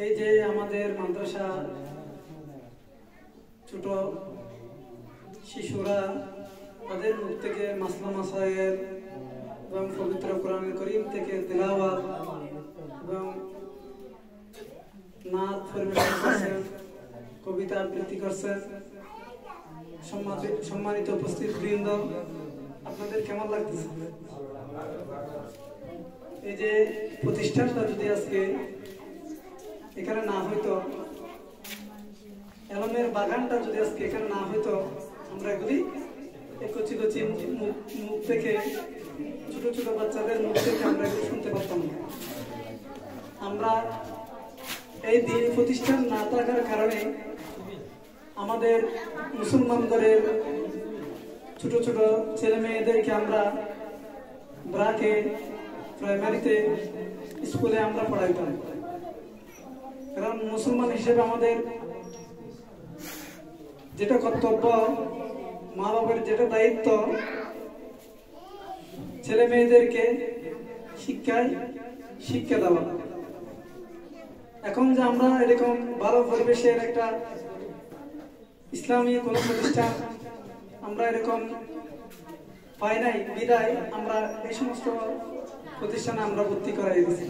এই যে আমাদের মাদ্রাসা ছোট শিশুরা তাদের মুখ থেকে মাসলা মাসায়েল এবং পবিত্র কোরআন করিম থেকে তিলাওয়াত এবং নাত পরিবেশন করছেন, কবিতা আবৃত্তি করছেন। সম্মানিত উপস্থিত বৃন্দ, আপনাদের কেমন লাগতেছে? এই যে প্রতিষ্ঠানটা যদি আজকে এখানে না হইতো, এলমের বাগানটা যদি আজকে এখানে না হইতো, আমরা এগুলি কচি কচি মুখ থেকে, ছোট ছোট বাচ্চাদের মুখ থেকে আমরা এগুলো শুনতে পারতাম না। আমরা এই দিন প্রতিষ্ঠান না থাকার কারণে আমাদের মুসলমানদের ছোট ছোট ছেলে মেয়েদেরকে আমরা ব্রাকে প্রাইমারিতে স্কুলে আমরা পড়াইতাম। কারণ মুসলমান হিসেবে আমাদের যেটা কর্তব্য, মা বাবার যেটা দায়িত্ব, ছেলে মেয়েদেরকে শিক্ষা দেওয়া। এখন যে আমরা এরকম ভালো পরিবেশের একটা ইসলামী কোন প্রতিষ্ঠান আমরা এরকম পাই নাই, বিদায় আমরা এই সমস্ত প্রতিষ্ঠানে আমরা ভর্তি করাই দিচ্ছি।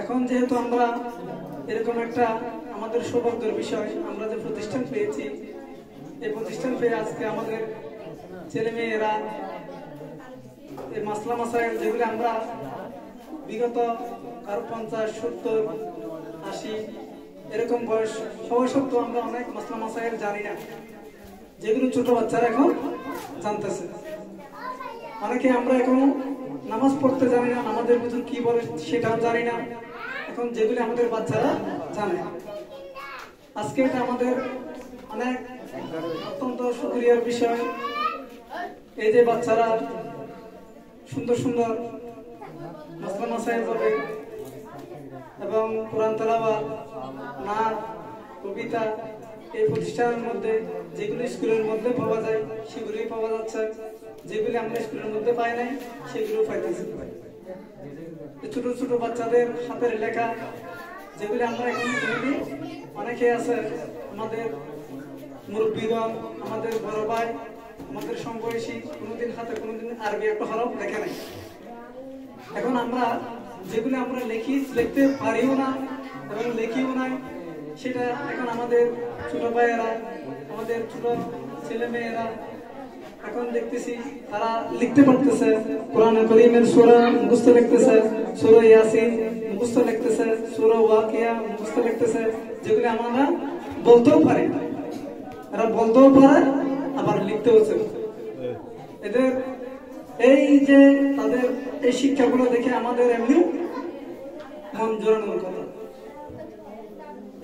এখন যেহেতু আমরা এরকম একটা আমাদের সৌভাগ্যের বিষয়, আমরা যে প্রতিষ্ঠান পেয়েছি, এই প্রতিষ্ঠান পেয়ে আজকে আমাদের ছেলে মেয়েরা এই মাসলা মাসাইল যেগুলি আমরা বিগত কারো 50, 70, 80 এরকম বয়স হওয়া সত্ত্বেও আমরা অনেক মাসলা মাসাইল জানি না, যেগুলো ছোট বাচ্চারা এখন জানতেছে। অনেকে আমরা এখনো নামাজ পড়তে জানি না, আমাদের বুঝুন কি বলে সেটাও জানি না, এখন যেগুলি আমাদের বাচ্চারা জানে। আজকে এটা আমাদের অনেক অত্যন্ত শুকরিয়ার বিষয়। এই যে বাচ্চারা সুন্দর সুন্দর মাসলা মাসাইল হবে এবং কোরআন তেলাওয়াত, নাত, কবিতা এই প্রতিষ্ঠানের মধ্যে যেগুলি স্কুলের মধ্যে পাওয়া যায় সেগুলি পাওয়া যাচ্ছে, যেগুলি আমরা স্কুলের মধ্যে পাই নাই সেগুলো পাইতেছি। ছোট ছোট বাচ্চাদের হাতের লেখা যেগুলি আমরা এখন অনেকে আছে, আমাদের মুরব্বীগণ, আমাদের বড় ভাই, আমাদের সমবয়সী কোনোদিন হাতে কোনোদিন আরবি একটা হরফ লেখে নাই। এখন আমরা যেগুলি আমরা লিখতে পারিও না এবং লিখিও নাই, সেটা এখন আমাদের ছোট ভাইয়েরা, আমাদের ছোট ছেলে মেয়েরা এখন দেখতেছি তারা লিখতে পারতেছে। কোরআন কারীমের সূরা মুখস্থ লিখতেছে, সূরা ইয়াসিন মুখস্থ লিখতেছে, সূরা ওয়াকিয়া মুখস্থ লিখতেছে, যেগুলি আমরা বলতেও পারি না। এরা বলতেও পারে আবার লিখতেও চায়। এদের এই যে তাদের এই শিক্ষাগুলো দেখে আমাদের এমনি মন জোরানোর কথা,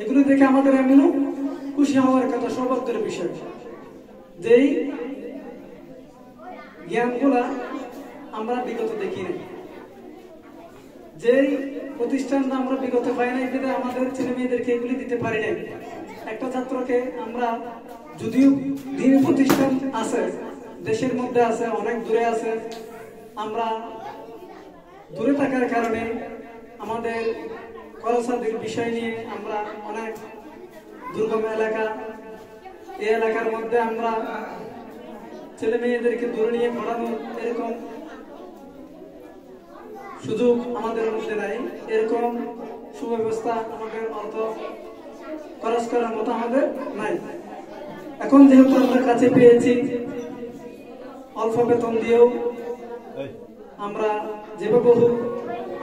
এগুলো দেখে আমাদের এমনি খুশি হওয়ার কথা, সৌভাগ্যের বিষয়। যেই জ্ঞানগুলা আমরা বিগত দেখি নাই, যেই প্রতিষ্ঠানটা আমরা বিগত পাই নাই, যেটা আমাদের ছেলে মেয়েদেরকে এগুলি দিতে পারি নাই। একটা ছাত্রকে আমরা, যদিও দিনী প্রতিষ্ঠান আছে দেশের মধ্যে আছে, অনেক দূরে আছে, আমরা দূরে থাকার কারণে আমাদের খরচাদের বিষয় নিয়ে আমরা অনেক দুর্গম এলাকা, এই এলাকার মধ্যে আমরা ছেলে মেয়েদেরকে দূরে নিয়ে পড়ানোর এরকম সুযোগ আমাদের মধ্যে নাই, এরকম সুব্যবস্থা আমাদের অর্থ খরচ করার মতো আমাদের নাই। এখন যেহেতু আমরা কাছে পেয়েছি, অল্প বেতন দিয়েও আমরা যেভাবে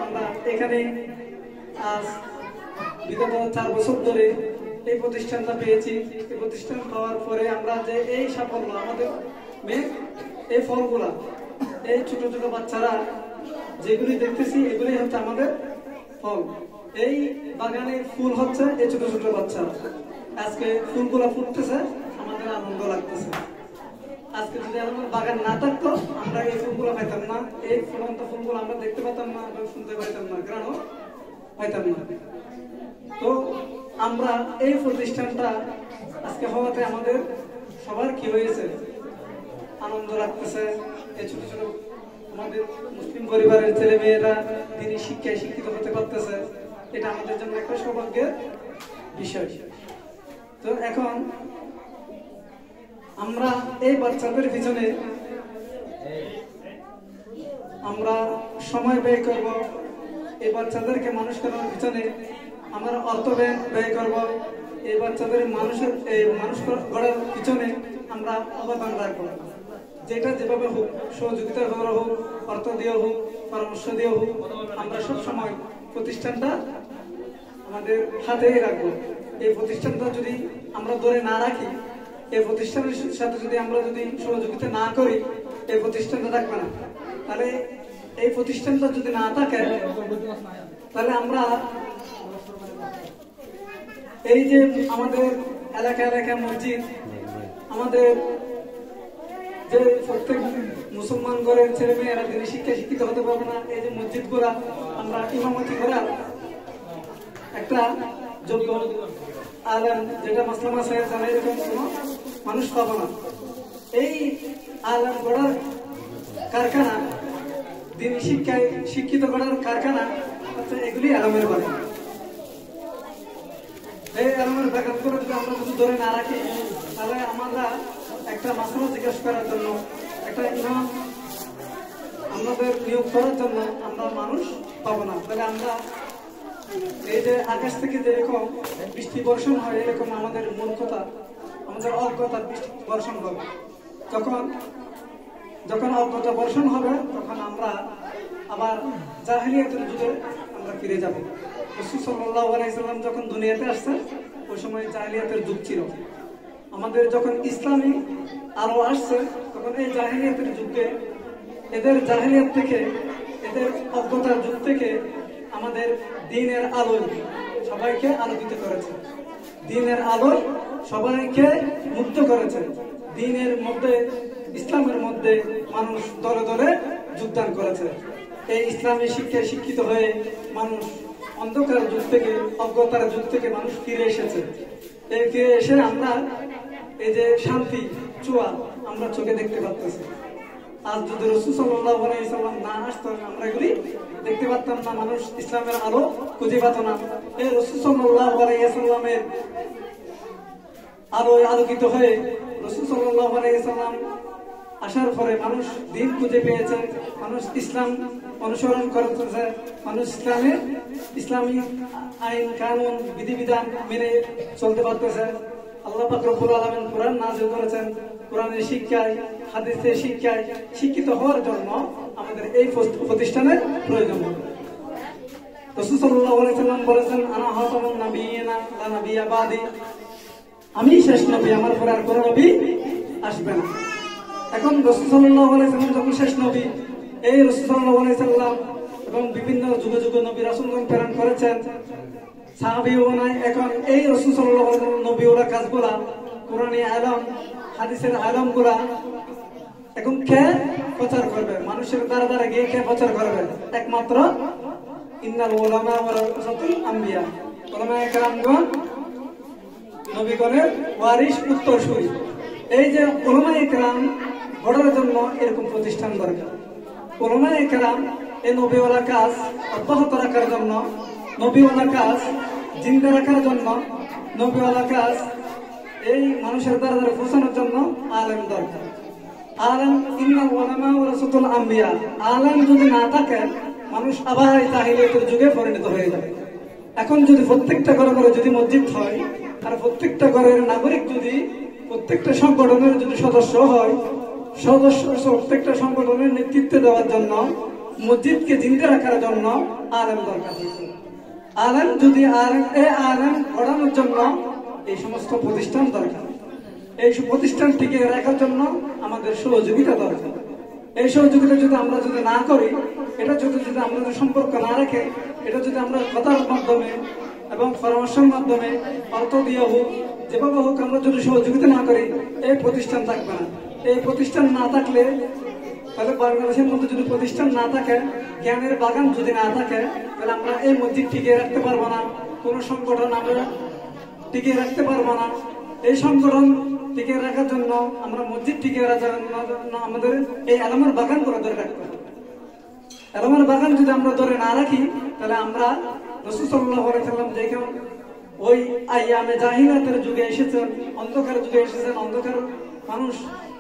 আমরা এখানে আজ বিগত 4 বছর ধরে এই প্রতিষ্ঠানটা পেয়েছি। এই প্রতিষ্ঠান পাওয়ার পরে আমরা যে এই সাফল্য আমাদের এই ফলগুলা, এই ছোট ছোট বাচ্চারা যেগুলি দেখতেছি এগুলি হচ্ছে আমাদের ফল। এই বাগানের ফুল হচ্ছে এই ছোট ছোট বাচ্চারা। আজকে ফুলগুলা ফুটতেছে, আমাদের আনন্দ লাগতেছে। আজকে যদি আমাদের বাগান না থাকতো আমরা এই ফুলগুলো পাইতাম না, এই ফুলন্ত ফুলগুলো আমরা দেখতে পেতাম না এবং শুনতে পাইতাম না, গ্রাণও পাইতাম না। তো আমরা এই প্রতিষ্ঠানটা আজকে হওয়াতে আমাদের সবার কি হয়েছে, আনন্দ লাগতেছে। এই ছোট ছোট আমাদের মুসলিম পরিবারের ছেলে মেয়েরা দিনী শিক্ষায় শিক্ষিত হতে পারতেছে, এটা আমাদের জন্য একটা সৌভাগ্যের বিষয়। তো এখন আমরা এই বাচ্চাদের পিছনে আমরা সময় ব্যয় করব, এই বাচ্চাদেরকে মানুষ করার পিছনে আমরা অর্থ ব্যয় করব, এই বাচ্চাদের মানুষ গড়ার পিছনে আমরা অবদান রাখবো। যেটা যেভাবে হোক, সহযোগিতা করা হোক, অর্থ দিয়ে হোক, পরামর্শ দিয়ে হোক, আমরা সব সময় প্রতিষ্ঠানটা আমাদের হাতেই রাখবো। এই প্রতিষ্ঠানটা যদি আমরা ধরে না রাখি, এই প্রতিষ্ঠানের সাথে যদি আমরা সহযোগিতা না করি, এই প্রতিষ্ঠানটা থাকবে না। তাহলে এই প্রতিষ্ঠানটা যদি না থাকে, তাহলে আমরা এই যে আমাদের এলাকা মসজিদ, আমাদের যে প্রত্যেক মুসলমান ঘরের ছেলে মেয়েরা দিনী শিক্ষায় শিক্ষিত হতে পারবে না, এই যে মসজিদ গুলা আমরা ইমামতি করার একটা যোগ্য আলেম, যেটা মাসলামা সাহেব জানে, এরকম কোন মানুষ পাবো না। এই আলেম গড়ার কারখানা, দিনী শিক্ষায় শিক্ষিত করার কারখানা হচ্ছে এগুলি আলেমের বাগান। এই আলেমের বাগান করে যদি আমরা কিছু ধরে না রাখি, তাহলে আমরা একটা মাসলা জিজ্ঞাসা করার জন্য, একটা ইমাম আমাদের নিয়োগ করার জন্য আমরা মানুষ পাবো না। তাহলে আমরা এই যে আকাশ থেকে যেরকম বৃষ্টি বর্ষণ হয়, এরকম আমাদের মূর্খতা, আমাদের অজ্ঞতা বৃষ্টি বর্ষণ হবে। যখন অজ্ঞতা বর্ষণ হবে, তখন আমরা আবার জাহেলিয়াতের যুগে আমরা ফিরে যাব। রাসূল সাল্লাল্লাহু আলাইহি সাল্লাম যখন দুনিয়াতে আসছেন, ওই সময় জাহেলিয়াতের যুগ ছিল। আমাদের যখন ইসলামী আলো আসছে, তখন এই জাহেলিয়াতের যুগে এদের জাহেলিয়াত থেকে, এদের অজ্ঞতার যুগ থেকে আমাদের দ্বীনের আলো সবাইকে আলোকিত করেছে, দ্বীনের আলো সবাইকে মুক্ত করেছে। দ্বীনের মধ্যে, ইসলামের মধ্যে মানুষ দলে দলে যোগদান করেছে। এই ইসলামী শিক্ষায় শিক্ষিত হয়ে মানুষ অন্ধকার যুগ থেকে, অজ্ঞতার যুগ থেকে মানুষ ফিরে এসেছে। এই ফিরে এসে আমরা এই যে শান্তি চুয়া আমরা চোখে দেখতে পাচ্ছি। আজ যদি রাসূল সাল্লাল্লাহু আলাইহি সাল্লাম না আসতেন, আমরা এগুলি দেখতে পারতাম না, মানুষ ইসলামের আলো খুঁজে পেত না। এই রাসূল সাল্লাল্লাহু আলাইহি সাল্লামের আলোয় আলোকিত হয়ে রাসূল সাল্লাল্লাহু আলাইহি সাল্লাম আসার পরে মানুষ দ্বীন খুঁজে পেয়েছে, মানুষ ইসলাম অনুসরণ করতেছে, মানুষ ইসলামী আইন কানুন বিধিবিধান মেনে চলতে পারতেছে। আল্লাহ পাক রব্বুল আলামিন কোরআন নাযিল করেছেন। কোরআনের শিক্ষায়, হাদিসের শিক্ষায় শিক্ষিত হওয়ার জন্য আমাদের এই প্রতিষ্ঠানের প্রয়োজন। রাসূল সাল্লাল্লাহু আলাইহি সাল্লাম বলেছেন, আনা খাতামুন নাবিয়িনা লা নাবিয়্যা বাদি, আমি শেষ নবী, আমার পরে আর কোনো নবী আসবে না। এখন রাসূল সাল্লাল্লাহু আলাইহি সাল্লাম যখন শেষ নবী, এই রাসূল সাল্লাল্লাহু আলাইহি সাল্লাম এবং বিভিন্ন যুগে যুগে নবী রাসূলগণ প্রেরণ করেছেন, সাহাবীও নাই। এখন এই রাসূল সাল্লাল্লাহু আলাইহি সাল্লাম নবীওয়ালা কাজগুলা, কোরআনী আলম, হাদিসের আলমগুলা এখন কে প্রচার করবে? মানুষের দ্বারা দ্বারা গিয়ে কে প্রচার করবে? একমাত্র ইন্নাল উলামা ওয়ারাসাতুল আম্বিয়া, উলামায়ে কেরামগণ নবীগণের ওয়ারিস, উত্তরসূরি। এই যে উলামায়ে কেরাম গড়ার জন্য এরকম প্রতিষ্ঠান দরকার। উলামায়ে কেরাম এই নবীওয়ালা কাজ অব্যাহত রাখার জন্য, নবীওয়ালা কাজ জিন্দা রাখার জন্য, নবীওয়ালা কাজ এই মানুষের দ্বারা দ্বারা পৌঁছানোর জন্য আলেম দরকার। আলেম, ইন্নাল উলামা ওয়ারাসাতুল আম্বিয়া, আলেম যদি না থাকে, মানুষ আবার জাহিলিয়াতের যুগে পরিণত হয়ে যাবে। এখন যদি প্রত্যেকটা ঘরে ঘরে যদি মসজিদ হয়, আর প্রত্যেকটা ঘরের নাগরিক যদি প্রত্যেকটা সংগঠনের যদি সদস্য হয়, প্রত্যেকটা সংগঠনের নেতৃত্ব দেওয়ার জন্য, মসজিদকে জিন্দা রাখার জন্য আলেম দরকার। আলেম যদি আলেম পড়ানোর জন্য এই সমস্ত প্রতিষ্ঠান দরকার। এই প্রতিষ্ঠান টিকে রাখার জন্য আমাদের সহযোগিতা দরকার। এই সহযোগিতা যদি আমরা না করি, এটা যদি আমরা সম্পর্ক না রাখে, এটা যদি আমরা কথার মাধ্যমে এবং পরামর্শের মাধ্যমে, অর্থ দিয়ে হোক, যেভাবে হোক আমরা যদি সহযোগিতা না করি, এই প্রতিষ্ঠান থাকবে না। এই প্রতিষ্ঠান না থাকলে, তাহলে বাংলাদেশের মধ্যে যদি প্রতিষ্ঠান না থাকে, জ্ঞানের বাগান যদি না থাকে, তাহলে আমরা এই মসজিদ টিকিয়ে রাখতে পারবো না। কোন সংগঠন আমরা টিকিয়ে রাখতে পারবো না। এই সংগঠন টিকিয়ে রাখার জন্য, আমরা মসজিদ টিকিয়ে রাখার জন্য আমাদের এই আলমের বাগান করে ধরে রাখতে হবে। আলমের বাগান যদি আমরা ধরে না রাখি, তাহলে আমরা রাসূল সাল্লাল্লাহু আলাইহি ওয়াসাল্লাম যেখানে ওই আইয়ামে জাহিলিয়াতের যুগে এসেছেন, অন্ধকার যুগে এসেছেন, অন্ধকার মানুষ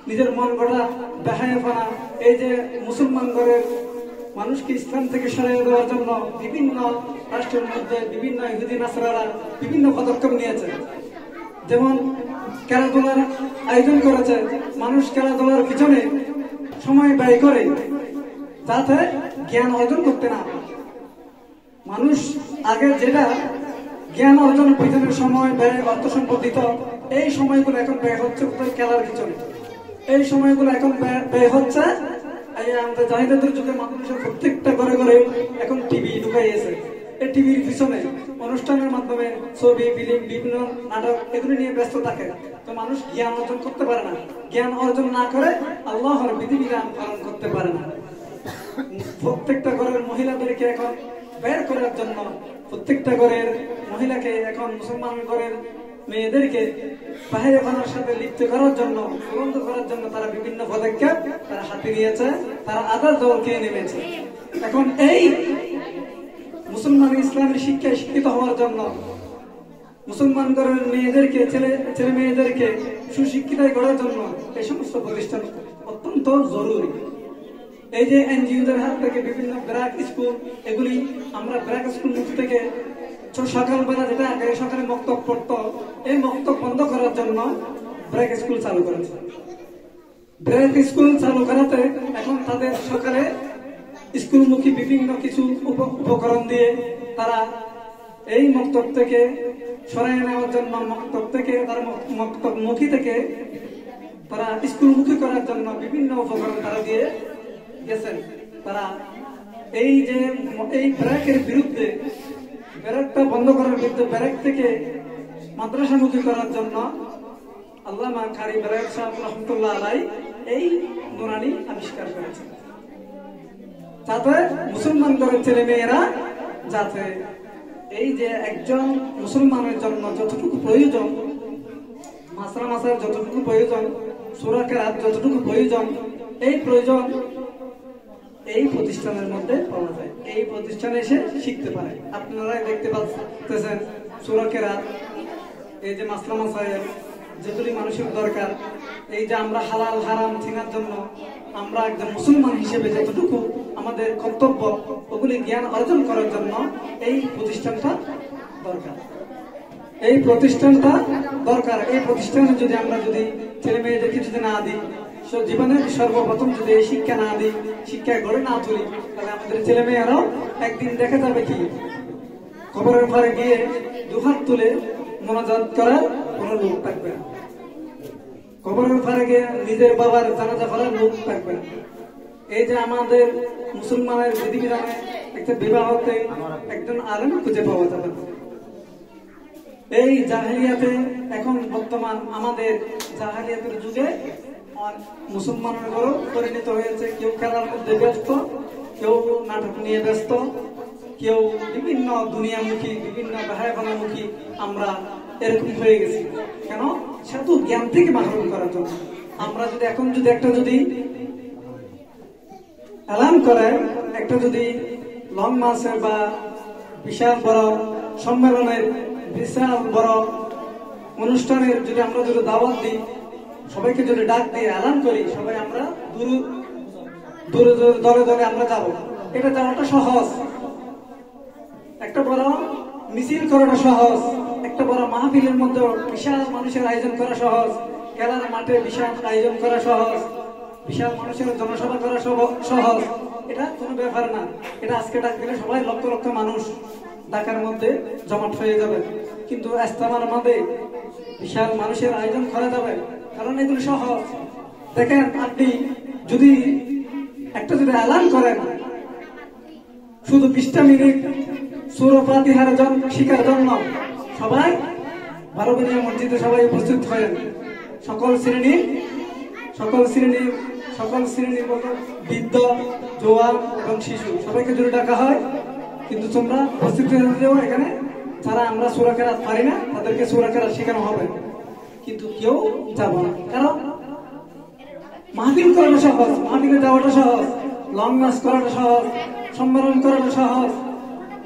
নিজের মন গড়া বেহায়াপনা, এই যে মুসলমান ঘরের মানুষকে ইসলাম থেকে সরিয়ে দেওয়ার জন্য বিভিন্ন রাষ্ট্রের মধ্যে বিভিন্ন ইহুদি নাসরারা বিভিন্ন পদক্ষেপ নিয়েছে। যেমন খেলাধুলার আয়োজন করেছে, মানুষ খেলাধুলার পিছনে সময় ব্যয় করে যাতে জ্ঞান অর্জন করতে না পারে। মানুষ আগে যেটা জ্ঞান অর্জন পিছনে সময় ব্যয় অর্থ সম্পদ দিত, এই সময়গুলো এখন ব্যয় হচ্ছে খেলার পিছনে। এই সময়গুলো এখন ব্যয় হচ্ছে আমাদের জাহিলিয়াতের যুগে মানুষের প্রত্যেকটা ঘরে ঘরে এখন টিভি ঢুকাইয়েছে। এই টিভির পিছনে অনুষ্ঠানের মাধ্যমে ছবি, ফিল্ম, বিভিন্ন নাটক এগুলি নিয়ে ব্যস্ত থাকে। তো মানুষ জ্ঞান অর্জন করতে পারে না। জ্ঞান অর্জন না করে আল্লাহর বিধিবিধান পালন করতে পারে না। প্রত্যেকটা ঘরের মহিলাদেরকে এখন বের করার জন্য, প্রত্যেকটা ঘরের মহিলাকে এখন মুসলমান ঘরের মেয়েদেরকে বাহিরের সাথে লিপ্ত করার জন্য, বন্ধ করার জন্য তারা বিভিন্ন পদক্ষেপ তারা হাতে নিয়েছে, তারা আদার দলকে নেমেছে। এখন এই মুসলমান ইসলামের শিক্ষায় শিক্ষিত হওয়ার জন্য মুসলমান ঘরের মেয়েদেরকে, ছেলে মেয়েদেরকে সুশিক্ষিত করার জন্য এই সমস্ত প্রতিষ্ঠান অত্যন্ত জরুরি। এই যে এনজিওদের হাত থেকে বিভিন্ন ব্র্যাক স্কুল, এগুলি আমরা ব্র্যাক স্কুল থেকে সকালবেলা যেটা আগে সকালে মক্তব পড়তো, এই মক্তব বন্ধ করার জন্য ব্র্যাক স্কুল চালু করেছে। ব্র্যাক স্কুল চালু করাতে এখন তাদের সকালে স্কুলমুখী বিভিন্ন কিছু উপকরণ দিয়ে তারা এই মক্তব থেকে সরাই নেওয়ার জন্য, মক্তব থেকে তারা মক্তবমুখী থেকে তারা স্কুলমুখী করার জন্য বিভিন্ন উপকরণ তারা দিয়ে গেছেন। তারা এই যে এই ব্র্যাকের বিরুদ্ধে, ব্যারাকটা বন্ধ করার বিরুদ্ধে, ব্যারাক থেকে মাদ্রাসামুখী করার জন্য আল্লামা কারি ব্যারাক সাহেব রহমতুল্লাহ আলাই এই নুরানি আবিষ্কার করেছেন, যাতে মুসলমান ঘরের ছেলে মেয়েরা যাতে এই যে একজন মুসলমানের জন্য যতটুকু প্রয়োজন, মাসার যতটুকু প্রয়োজন, সূরা কেরাত যতটুকু প্রয়োজন, এই প্রয়োজন এই প্রতিষ্ঠানের মধ্যে পাওয়া যায়। এই প্রতিষ্ঠানে এসে শিখতে পারে। আপনারা দেখতে পাচ্ছেন সূরা কেরাত, এই যে মাসায়েল যেগুলি মানুষের দরকার, এই যে আমরা হালাল হারাম চিনার জন্য আমরা একজন মুসলমান হিসেবে যতটুকু আমাদের কর্তব্য, ওগুলি জ্ঞান অর্জন করার জন্য এই প্রতিষ্ঠানটা দরকার। এই প্রতিষ্ঠানটা দরকার। এই প্রতিষ্ঠানে যদি আমরা ছেলে মেয়েদেরকে যদি না দিই, জীবনের সর্বপ্রথম যদি এই শিক্ষা না দিই, শিক্ষা গড়ে না তুলি, তাহলে আমাদের ছেলে মেয়েরাও একদিন দেখা যাবে কি কবরের পারে গিয়ে দুহাত তুলে মোনাজাত করার কোন লোক থাকবে না। কবরের পারে গিয়ে নিজের বাবার জানাজা করার লোক থাকবে না। এই যে আমাদের মুসলমানের বিধিবিধানে একটা বিবাহতে একজন আলেম খুঁজে পাওয়া যাবে না। এই জাহেলিয়াতে এখন বর্তমান আমাদের জাহেলিয়াতের যুগে মুসলমানের ঘরও পরিণত হয়েছে। কেউ খেলার মধ্যে ব্যস্ত, কেউ নাটক নিয়ে ব্যস্ত, কেউ বিভিন্ন দুনিয়ামুখী, বিভিন্ন বাহায়াপনামুখী আমরা এরকম হয়ে গেছি। কেন? শুধু জ্ঞান থেকে মাহরুম করার জন্য। আমরা যদি এখন একটা এলান করে, একটা লং মার্চের বা বিশাল বড় সম্মেলনের, বিশাল বড় অনুষ্ঠানের আমরা দাওয়াত দিই, সবাইকে ডাক দিয়ে এলান করি, সবাই আমরা দূরে দলে দলে আমরা যাব, এটা যাওয়াটা সহজ। একটা বড় মিছিল করাটা সহজ, একটা বড় মাহফিলের মধ্যে বিশাল মানুষের আয়োজন করা সহজ, খেলার মাঠে বিশাল আয়োজন করা সহজ, বিশাল মানুষের জনসভা করা সহজ। এটা কোনো ব্যাপার না। এটা আজকে ডাক দিলে সবাই লক্ষ লক্ষ মানুষ ঢাকার মধ্যে জমাট হয়ে যাবে, কিন্তু ইস্তেমার মধ্যে বিশাল মানুষের আয়োজন করা যাবে, কারণ এগুলো সহজ। দেখেন, আপনি যদি এলান করেন, শুধু 20টা মিনিট সূরা ফাতিহার শিখার জন্য সবাই 12 বেনিয়া মসজিদে সবাই উপস্থিত হয়েন। সকল শ্রেণীর মতো বৃদ্ধ, জোয়ান এবং শিশু সবাইকে যদি ডাকা হয়, কিন্তু তোমরা উপস্থিত হয়েও এখানে যারা আমরা সূরা কেরাত পারি না তাদেরকে সূরা কেরাত শেখানো হবে, কিন্তু কেউ যাবো না। কারণ মাহফিল করাটা সহজ, মাহফিলে যাওয়াটা সহজ, লং মার্চ করাটা সহজ, সম্মেলন করাটা সহজ,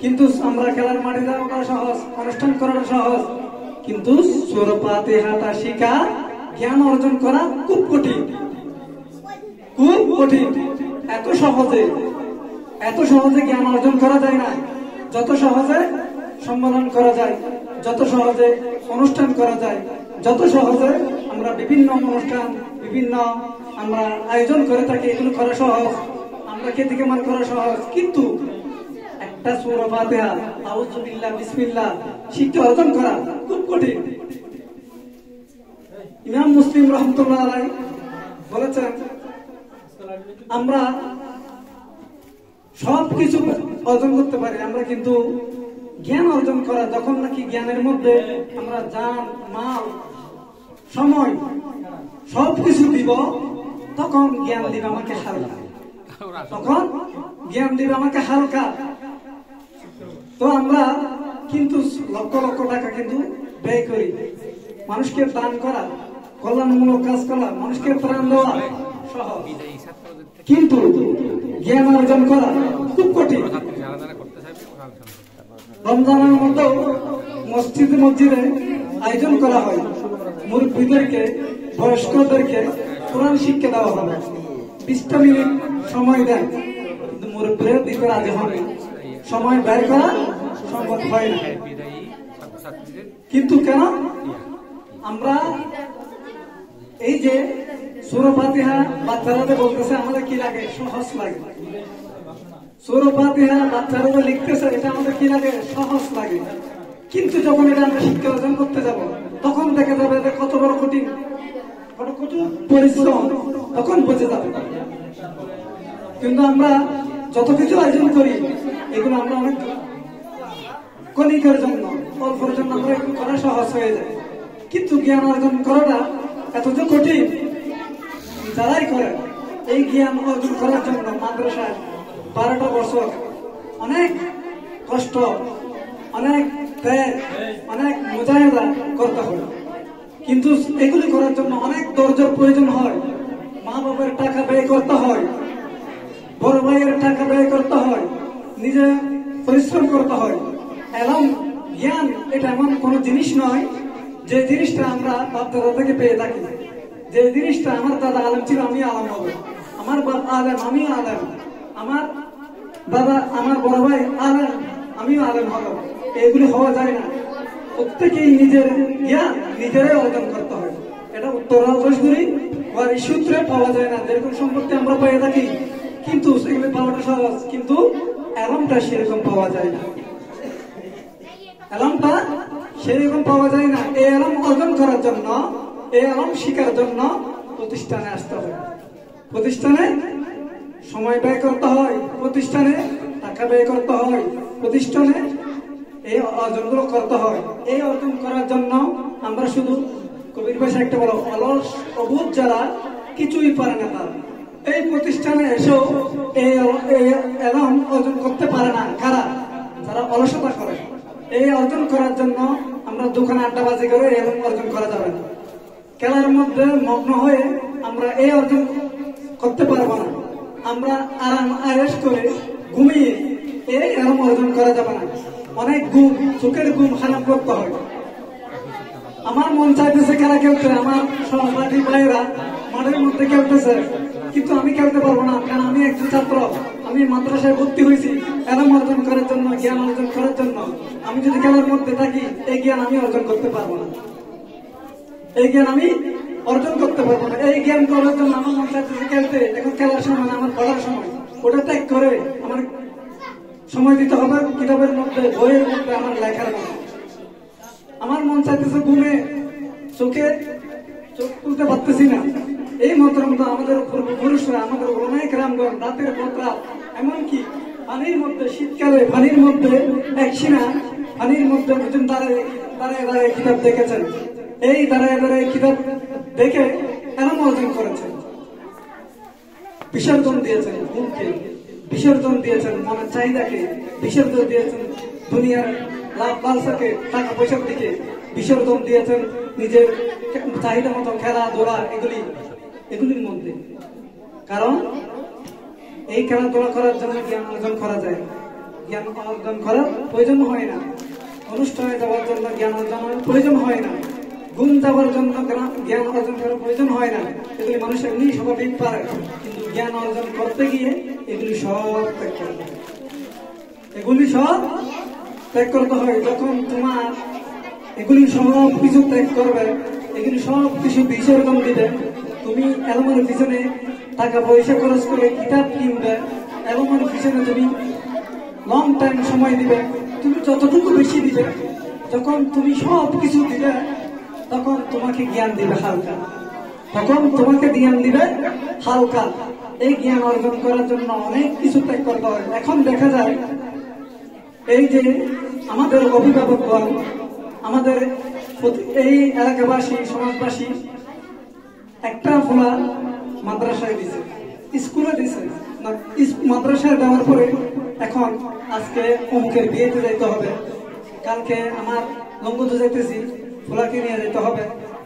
কিন্তু আমরা খেলার মাঠে যাওয়াটা সহজ, অনুষ্ঠান করাটা সহজ, কিন্তু সূরা ফাতিহাটা শিখা জ্ঞান অর্জন করা খুব কঠিন, খুব কঠিন। এত সহজে জ্ঞান অর্জন করা যায় না, যত সহজে সম্মেলন করা যায়, যত সহজে অনুষ্ঠান করা যায়, যত সহজে আমরা বিভিন্ন অনুষ্ঠান বিভিন্ন আমরা আয়োজন করে থাকি, এগুলো করা সহজ, আমরা খ্যাতিমান করা সহজ, কিন্তু একটা সূরা ফাতিহা আউযু বিল্লাহ বিসমিল্লাহ শিখতে অর্জন করা খুব কঠিন। ইমাম মুসলিম রাহমাতুল্লাহ আলাইহি বলেছেন, আমরা সবকিছু অর্জন করতে পারি, আমরা কিন্তু জ্ঞান অর্জন করা, যখন নাকি জ্ঞানের মধ্যে আমরা জান মাল সময় সবকিছু দিব, তখন জ্ঞান দিবে আমাকে হালকা, তখন জ্ঞান দিবে আমাকে হালকা। তো আমরা কিন্তু লক্ষ লক্ষ টাকা কিন্তু ব্যয় করি, মানুষকে দান করা, কল্যাণমূলক কাজ করা, মানুষকে প্রাণ দেওয়া সহজ, কিন্তু জ্ঞান অর্জন করা খুব কঠিন। রমজানের মতো মসজিদে আয়োজন করা হয়, মুরব্বীদেরকে বয়স্কদেরকে কোরআন শিক্ষা দেওয়া হবে, 20টা মিনিট সময় দেন, কিন্তু মুরব্বীরা দিতে রাজি হবে, সময় ব্যয় করা সম্ভব হয় না। কিন্তু কেন আমরা এই যে সূরা ফাতিহা বাচ্চারা বলতেছে আমাদের কি লাগে, সহজ লাগে, সূরা ফাতিহা বাচ্চারা লিখতেছে এটা আমাদের কি লাগে, সহজ লাগে, কিন্তু যখন এটা আমরা শিক্ষা অর্জন করতে যাব, তখন দেখা যাবে যে কত বড় কঠিন, কত কঠিন পরিশ্রম, তখন বুঝে যাবে। কিন্তু আমরা যত কিছু আয়োজন করি, এগুলো আমরা অনেক ক্ষণিকের জন্য, অল্পের জন্য আমরা একটু করা সহজ হয়ে যায়, কিন্তু জ্ঞান অর্জন করাটা এত যে কঠিন। যারাই করে এই জ্ঞান অর্জন করার জন্য মাদ্রাসায় 12টা বছর অনেক কষ্ট, অনেক ত্যাগ, অনেক মুজাহিদা করতে হয়, কিন্তু এগুলি করার জন্য অনেক ধৈর্যের প্রয়োজন হয়, মা বাবার টাকা ব্যয় করতে হয়, বড় ভাইয়ের টাকা ব্যয় করতে হয়, নিজে পরিশ্রম করতে হয়। এবং জ্ঞান এটা এমন কোন জিনিস নয় যে জিনিসটা আমরা বাপ দাদা থেকে পেয়ে থাকি, যে জিনিসটা আমার দাদা আলেম ছিল আমি আলেম হব, আমার বাপ আলেম আমি আলেম, আমার দাদা আমার বড় ভাই আলেম আমিও আলেম হব, এগুলি হওয়া যায় না। প্রত্যেকেই নিজের জ্ঞান নিজেরাই অর্জন করতে হয়, এটা উত্তরাধিকারী বা এই সূত্রে পাওয়া যায় না, যেরকম সম্পত্তি আমরা পেয়ে থাকি, কিন্তু সেগুলি পাওয়াটা সহজ, কিন্তু এলমটা সেরকম পাওয়া যায় না, এলমটা সেরকম পাওয়া যায় না। এই এলম অর্জন করার জন্য, এই এলম শিখার জন্য প্রতিষ্ঠানে আসতে হয়, প্রতিষ্ঠানে সময় ব্যয় করতে হয়, প্রতিষ্ঠানে টাকা ব্যয় করতে হয়, প্রতিষ্ঠানে এই অর্জনগুলো করতে হয়। এই অর্জন করার জন্য আমরা শুধু কবির ভাষা একটা বলো অলস অবুধ যারা কিছুই পারে না, তারা এই প্রতিষ্ঠানে এসেও এই এলম অর্জন করতে পারে না, কারা? যারা অলসতা করে। এই অর্জন করার জন্য আমরা দোকানে আড্ডাবাজি করে এলম অর্জন করা যাবে না, খেলার মধ্যে মগ্ন হয়ে আমরা এই অর্জন করতে পারবো না, আমরা আরাম আয়েশ করে ঘুমিয়ে এই এলম অর্জন করা যাবে না। অনেক ঘুম, চোখের ঘুম হারাম করতে হয়। আমার মন চাইতেছে খেলা খেলতে, আমার সহপাঠী ভাইয়েরা মাঠের মধ্যে খেলতেছে, কিন্তু আমি খেলতে পারবো না, কারণ আমি একজন ছাত্র, আমি মাদ্রাসায় ভর্তি হয়েছি এলম অর্জন করার জন্য, জ্ঞান অর্জন করার জন্য। আমি যদি খেলার মধ্যে থাকি, এই জ্ঞান আমি অর্জন করতে পারবো না, এই জ্ঞান আমি অর্জন করতে পারবো না। এই জ্ঞান করার জন্য আমার মন চাইতেছে খেলতে, এখন খেলার সময় আমার পড়ার সময়, ওটা ত্যাগ করে আমার সময় দিতে হবে কিতাবের মধ্যে, বইয়ের মধ্যে, আমার লেখার মধ্যে। আমার মন চাইতেছে ঘুমে, চোখে চোখ তুলতে পারতেছি না। এই মন্ত্র মতো আমাদের পূর্বপুরুষরা, আমাদের ওলামায়ে কেরামগণ রাতের পর রাত, এমনকি পানির মধ্যে, শীতকালে পানির মধ্যে একসিনা পানির মধ্যে দাঁড়ায় দাঁড়ায় কিতাব দেখেছেন, এই দাঁড়ায় দাঁড়ায় কিতাব দেখে এরম অর্জন করেছেন, বিসর্জন দিয়েছেন ঘুমকে, বিসর্জন দিয়েছেন মনের চাহিদাকে, বিসর্জন দিয়েছেন দুনিয়ার লাভ লালসাকে, টাকা পয়সার দিকে বিসর্জন দিয়েছেন নিজের চাহিদা মতো খেলাধুলা, এগুলির মধ্যে। কারণ এই খেলাধুলা করার জন্য জ্ঞান অর্জন করা যায়, জ্ঞান অর্জন করার প্রয়োজন হয় না, অনুষ্ঠানে যাওয়ার জন্য জ্ঞান অর্জনের প্রয়োজন হয় না, ঘুম যাওয়ার জন্য জ্ঞান অর্জন করার প্রয়োজন হয় না। এগুলি মানুষ এমনি স্বাভাবিক পারে, কিন্তু জ্ঞান অর্জন করতে গিয়ে এগুলি সব ত্যাগ করতে হয়। এগুলি সব ত্যাগ করতে হয়। যখন তোমার এগুলি সব কিছু ত্যাগ করবে, এগুলি সব কিছু বিসর্জন দিবে, তুমি এলমের পিছনে টাকা পয়সা খরচ করে কিতাব কিনবে, এলমের পিছনে তুমি লং টাইম সময় দিবে, তুমি যতটুকু বেশি দিবে, যখন তুমি সব কিছু দিবে তখন তোমাকে জ্ঞান দিবে হালকা, তখন তোমাকে জ্ঞান দিবে হালকা। এই জ্ঞান অর্জন করার জন্য অনেক কিছু ত্যাগ করতে হয়। এখন দেখা যায় এই যে আমাদের অভিভাবকগণ, আমাদের এই এলাকাবাসী, সমাজবাসী একটা ফোলা মাদ্রাসায় দিছে, স্কুলে দিছে না, মাদ্রাসায় দেওয়ার পরে এখন আজকে অমুকের বিয়েতে যাইতে হবে, কালকে আমার লঙ্গতে যাইতেছি ফোলাকে নিয়ে যেতে হবে,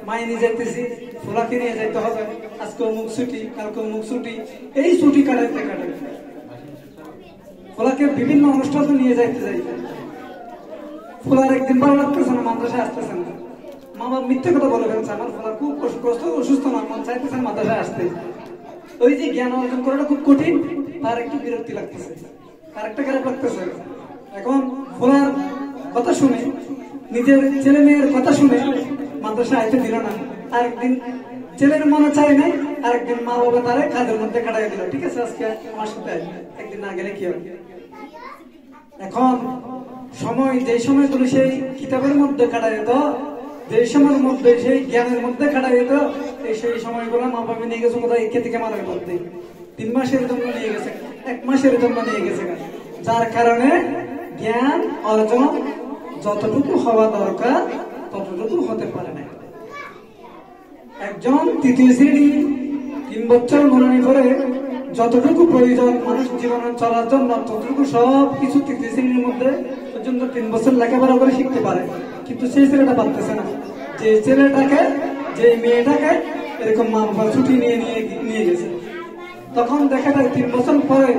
মাইনি যাইতেছি ফোলাকে নিয়ে যেতে হবে, আজকে অমুক ছুটি, কালকে অমুক ছুটি, এই ছুটি কাটাইতে কাটাইতে ফোলাকে বিভিন্ন অনুষ্ঠানে নিয়ে যাইতে যাইতে ফোলার একদিন ভালো লাগতেছে না, মাদ্রাসায় আসতেছে না, মা বাবা মিথ্যে কথা বলে ফেলছে, আমার ফোলা খুব অসুস্থ না, মন চাইতেছে মাদ্রাসায় আসতে। ওই যে জ্ঞান অর্জন করাটা খুব কঠিন, তার একটু বিরক্তি লাগতেছে, তার একটা খারাপ লাগতেছে। এখন ফোলার কথা শুনে, নিজের ছেলে মেয়ের কথা শুনে মাদ্রাসা আইতে দিল না, আরেকদিন ছেলের মনে চাই নাই, আরেকদিন মা বাবা তারে কাজের মধ্যে কাটাই দিল, ঠিক আছে আজকে আমার সাথে একদিন না গেলে কি হবে। এখন সময়, যে সময় তুমি সেই কিতাবের মধ্যে কাটাই দিত, যে সময়ের মধ্যে সেই জ্ঞানের মধ্যে কাটাই দিত, সেই সময়গুলো মা বাবা নিয়ে গেছে কোথায় একে থেকে মারার মধ্যে, 3 মাসের জন্য নিয়ে গেছে, 1 মাসের জন্য নিয়ে গেছে, যার কারণে জ্ঞান অর্জন যতটুকু হওয়া দরকার ততটুকু হতে পারে না। একজন 3য় শ্রেণী 3 বছর মনে করে যতটুকু প্রয়োজন মানুষ জীবনে চলার জন্য, ততটুকু সব কিছু 3য় শ্রেণীর মধ্যে পর্যন্ত 3 বছর লেখাপড়া করে শিখতে পারে, কিন্তু সেই ছেলেটা পারতেছে না। যে ছেলেটাকে, যে মেয়েটাকে এরকম মা বাবা ছুটি নিয়ে গেছে, তখন দেখা যায় 3 বছর পরে,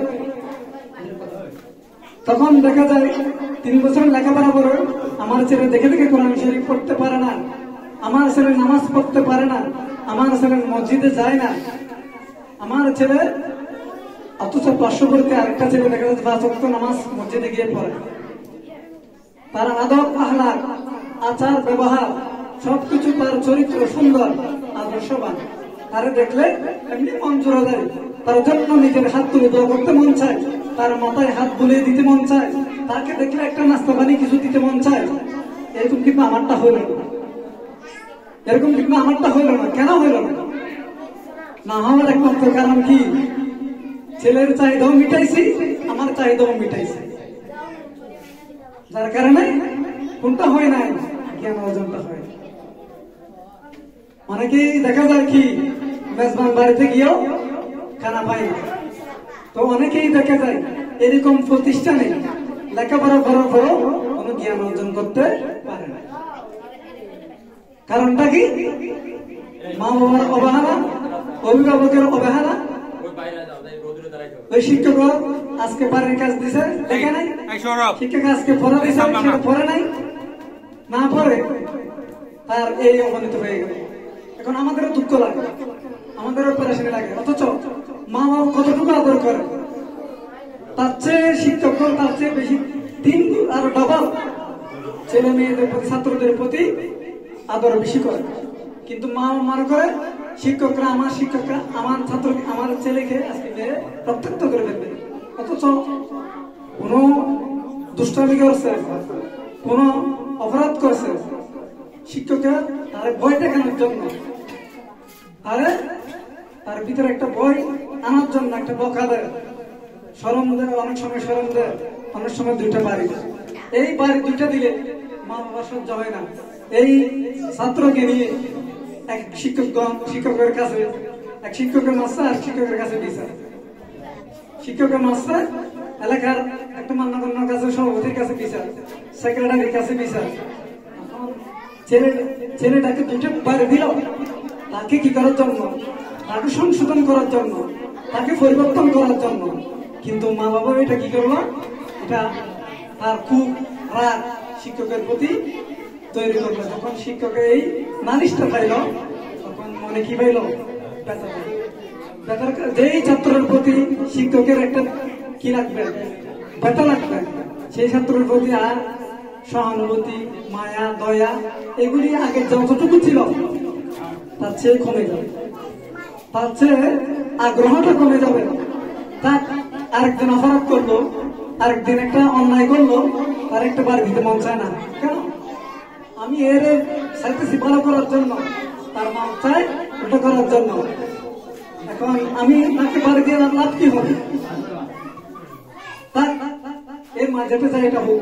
তখন দেখা যায় 3 বছর লেখাপড়া করে আমার ছেলে দেখে দেখে কোরআন শরীফ পড়তে পারে না, আমার ছেলে নামাজ পড়তে পারে না, আমার ছেলে মসজিদে যায় না, আমার ছেলে অথচ পার্শ্ববর্তী আরেকটা ছেলে দেখা যাচ্ছে 5 ওয়াক্ত নামাজ মসজিদে গিয়ে পড়ে, তার আদব আহলাক, আচার ব্যবহার সবকিছু, তার চরিত্র সুন্দর, আদর্শবান, তারে দেখলে এমনি মন জোড়া যায়, তার জন্য নিজের হাত তুলে দোয়া করতে মন চায়, তার মাথায় হাত বুলিয়ে দিতে মন চায়, তাকে দেখলে একটা নাস্তা পানি কিছু দিতে মন চায়। এরকম কিন্তু আমারটা হইল না, এরকম কিন্তু আমারটা হইল না। কেন হইল না হওয়ার একমাত্র কারণ কি? ছেলের চাহিদাও মিটাইছি, আমার চাহিদাও মিটাইছি, যার কারণে কোনটা হয় নাই, জ্ঞান অর্জনটা হয়। অনেকেই দেখা যায় কি মেজবান বাড়িতে গিয়েও খানা পায় না, তো অনেকেই দেখা যায় এরকম প্রতিষ্ঠানে লেখাপড়া করার পরও কোনো জ্ঞান অর্জন করতে পারে না। কারণটা কি? মা বাবার অবহেলা, অভিভাবকের অবহেলা, ওই শিক্ষক আজকে বাড়ির কাজ দিছে দেখে নাই, শিক্ষক আজকে পড়া দিছে সেটা পড়ে নাই, না পড়ে তার এই অবনীত হয়ে গেল। এখন আমাদেরও দুঃখ লাগে, আমাদেরও পেরেশানি লাগে, অথচ মা বাবা কতটুকু আদর করে, তার চেয়ে শিক্ষক তার চেয়ে বেশি 3 গুণ আরো ডাবল ছেলে মেয়েদের প্রতি, ছাত্রদের প্রতি আদর বেশি করে। কিন্তু মা মনে করে শিক্ষকরা, আমার শিক্ষকরা আমার ছাত্র, আমার ছেলেকে আজকে রক্তাক্ত করে ফেলবে, অথচ কোন দুষ্টামি করছে, কোন অপরাধ করছে, শিক্ষকরা তার ভয় দেখানোর জন্য, তার ভিতরে একটা ভয় আনার জন্য একটা বকা দেয়, শরম দেয়, অনেক সময় শরম দেয়, অনেক সময় 2টা বাড়ি, এই বাড়ি 2টা দিলে মা বাবা সহ্য হয় না। এই ছাত্রকে নিয়ে এক শিক্ষকের কাছে, এক শিক্ষকের মাস্টার আর শিক্ষকের কাছে বিচার, শিক্ষকের মাস্টার এলাকার একটা মান্যগণ্যর কাছে, সভাপতির কাছে বিচার, সেক্রেটারির কাছে বিচার। ছেলেটাকে 2টা বাড়ি দিল, তাকে কি করার জন্য? তাকে সংশোধন করার জন্য, তাকে পরিবর্তন করার জন্য। কিন্তু মা বাবা এটা কি করলো? এটা তার খুব রাগ শিক্ষকের প্রতি তৈরি করলো। যখন শিক্ষকের এই নালিশটা পাইল তখন মনে কি পাইল, যেই ছাত্রের প্রতি শিক্ষকের একটা কি লাগবে, ব্যথা লাগবে, সেই ছাত্রের প্রতি আর সহানুভূতি, মায়া, দয়া এগুলি আগে যতটুকু ছিল তার চেয়ে কমে যাবে, তার চেয়ে আগ্রহটা কমে যাবে। তার আরেকদিন অপরাধ করলো, আরেকদিন একটা অন্যায় করলো, তার একটা বাড়ি দিতে মন চায় না। কেন? আমি এর চাইতেছি ভালো করার জন্য, তার মন চায় ওটা করার জন্য। এখন আমি তাকে বাড়ি দিয়ে লাভ কি হবে? এর মাঝেতে চাই এটা হোক।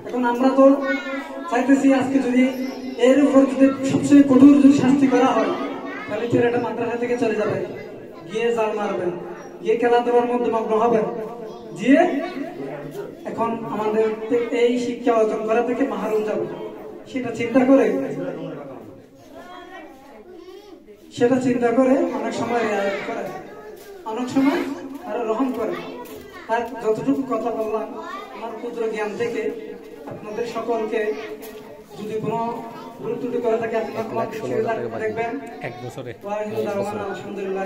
এখন আমরা তো চাইতেছি আজকে যদি এর উপর যদি সবচেয়ে কঠোর যদি শাস্তি করা হয় তাহলে ছেলেটা মাদ্রাসা থেকে চলে যাবে, গিয়ে জাল মারবেন, গিয়ে খেলাধুলার মধ্যে মগ্ন হবে, গিয়ে এখন আমাদের এই শিক্ষা অর্জন করা থেকে মাহরুম যাবে। সেটা চিন্তা করে অনেক সময় করে, অনেক সময় আরো রহম করে। আর যতটুকু কথা বললাম আমার ক্ষুদ্র জ্ঞান থেকে আপনাদের সকলকে যদি কোনো ভুল ত্রুটি করে থাকে আপনারা দেখবেন। এক বছরে আলহামদুলিল্লাহ।